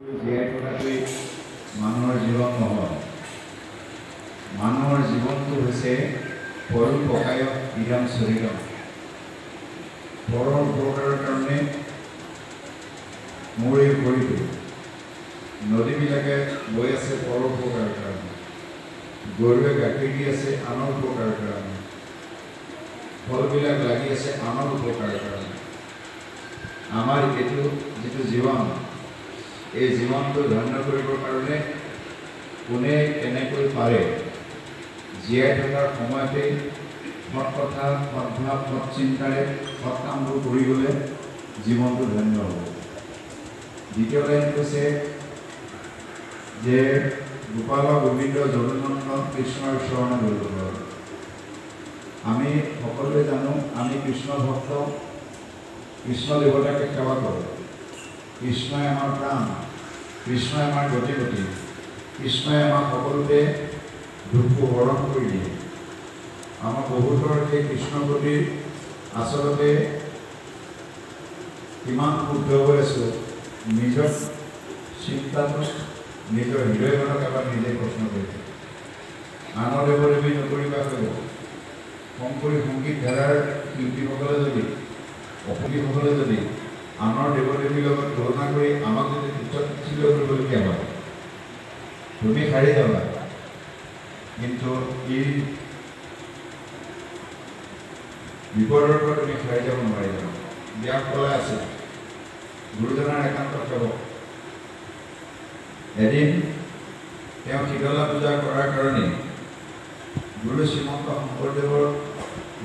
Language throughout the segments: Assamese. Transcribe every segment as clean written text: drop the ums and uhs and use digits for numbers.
জীয়াই থকাটোৱেই মানুহৰ জীৱন নহয়। মানুহৰ জীৱনটো হৈছে পৰোপকায় ইদম শৰীৰম। পৰৰ উপকাৰৰ কাৰণে মোৰ এই শৰীৰটো, নদীবিলাকে বৈ আছে পৰৰ উপকাৰৰ কাৰণে, গৰুৱে গাখীৰ দি আছে আনৰ উপকাৰৰ কাৰণে, ফলবিলাক লাগি আছে আনৰ উপকাৰৰ কাৰণে। আমাৰ এইটো যিটো জীৱন, এই জীৱনটো ধন্য কৰিবৰ কাৰণে কোনে কেনেকৈ পাৰে জীয়াই থকাৰ সময়তে সৎ কথা, সদ্ভাৱ, সৎ চিন্তাৰে সৎ কামবোৰ কৰি গ'লে জীৱনটো ধন্য হ'ব। দ্বিতীয় লাইন কৈছে যে গোপাল গোবিন্দ যদুনন্দন কৃষ্ণৰ চৰণে ধৰিব। আমি সকলোৱে জানো আমি কৃষ্ণ ভক্ত, কৃষ্ণ দেৱতাকে সেৱা কৰোঁ। কৃষ্ণই আমাৰ প্ৰাণ, কৃষ্ণই আমাৰ গতি, কৃষ্ণই আমাক সকলোতে দুখবোৰ হৰণ কৰি দিয়ে। আমাৰ বহুতৰ সেই কৃষ্ণ গতিৰ আচলতে কিমান শুদ্ধ হৈ আছোঁ নিজৰ চিন্তাটো, নিজৰ হৃদয়খনক এবাৰ নিজে প্ৰশ্ন কৰিছে। আনৰ দেৱদেৱী নকৰিবা কৰিব। শংকৰী সংগীত ধাৰাৰ শিল্পীসকলে যদি, অসমীসকলে যদি আনৰ দেৱদেৱীৰ লগত তুলনা কৰি আমাক যদি তুচ্ছিত কৰিবলগীয়া হয়, তুমি হাৰি যাবা। কিন্তু এই বিপদৰ পৰা তুমি হাৰি যাব নোৱাৰিবা। ব্যাস কলাই আছে গুৰুজনাৰ একান্ত সেৱক। এদিন তেওঁ শীতলা পূজা কৰাৰ কাৰণে গুৰু শ্ৰীমন্ত শংকৰদেৱৰ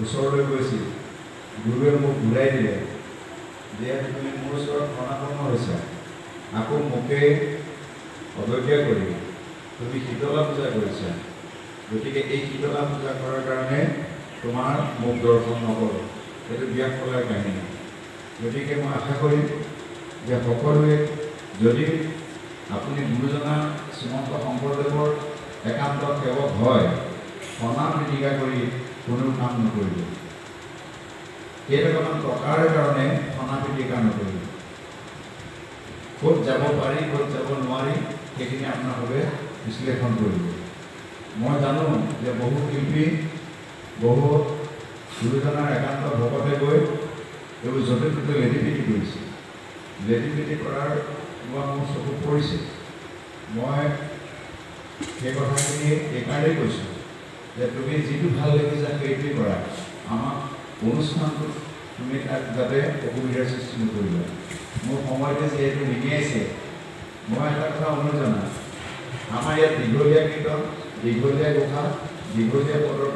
ওচৰলৈ গৈছিল। গুৰুৱে মোক ঘূৰাই দিলে যে তুমি মোৰ ওচৰত প্ৰণাপন্ন হৈছা, আকৌ মোকে অৱজ্ঞা কৰি তুমি শীতলা পূজা কৰিছা, গতিকে এই শীতলা পূজা কৰাৰ কাৰণে তোমাৰ মোক দৰ্শন নকৰোঁ। এইটো ব্যাস কলাৰ কাহিনী। গতিকে মই আশা কৰিম যে সকলোৱে যদি আপুনি গুৰুজনা শ্ৰীমন্ত শংকৰদেৱৰ একান্ত সেৱক হয়, সনা পিটিকা কৰি কোনো কাম নকৰিব। কেইটকামান টকাৰ কাৰণে সনা পিটিকা নকৰিব। ক'ত যাব পাৰি, ক'ত যাব নোৱাৰি, সেইখিনি আপোনালোকে বিশ্লেষণ কৰিব। মই জানো যে বহু শিল্পী, বহু গুৰুজনাৰ একান্ত ভকতে গৈ এইবোৰ য'তে ত'তে লেটিপিটি কৰিছে। লেটিপিটি কৰাৰ মোৰ চকুত পৰিছে। মই সেই কথাখিনি এইকাৰণেই কৈছোঁ যে তুমি যিটো ভাল দেখিছা সেইটোৱেই কৰা। আমাক অনুষ্ঠানটোত তুমি তাক যাতে অসুবিধাৰ সৃষ্টি নকৰিবা। মোৰ সময়তে যিহেতু নিমিয়াইছে, মই এটা কথা অনুৰোধ জনাম। আমাৰ ইয়াত দীঘলীয়া কীৰ্তন, দীঘলীয়া ঘোষা, দীঘলীয়া পদৰ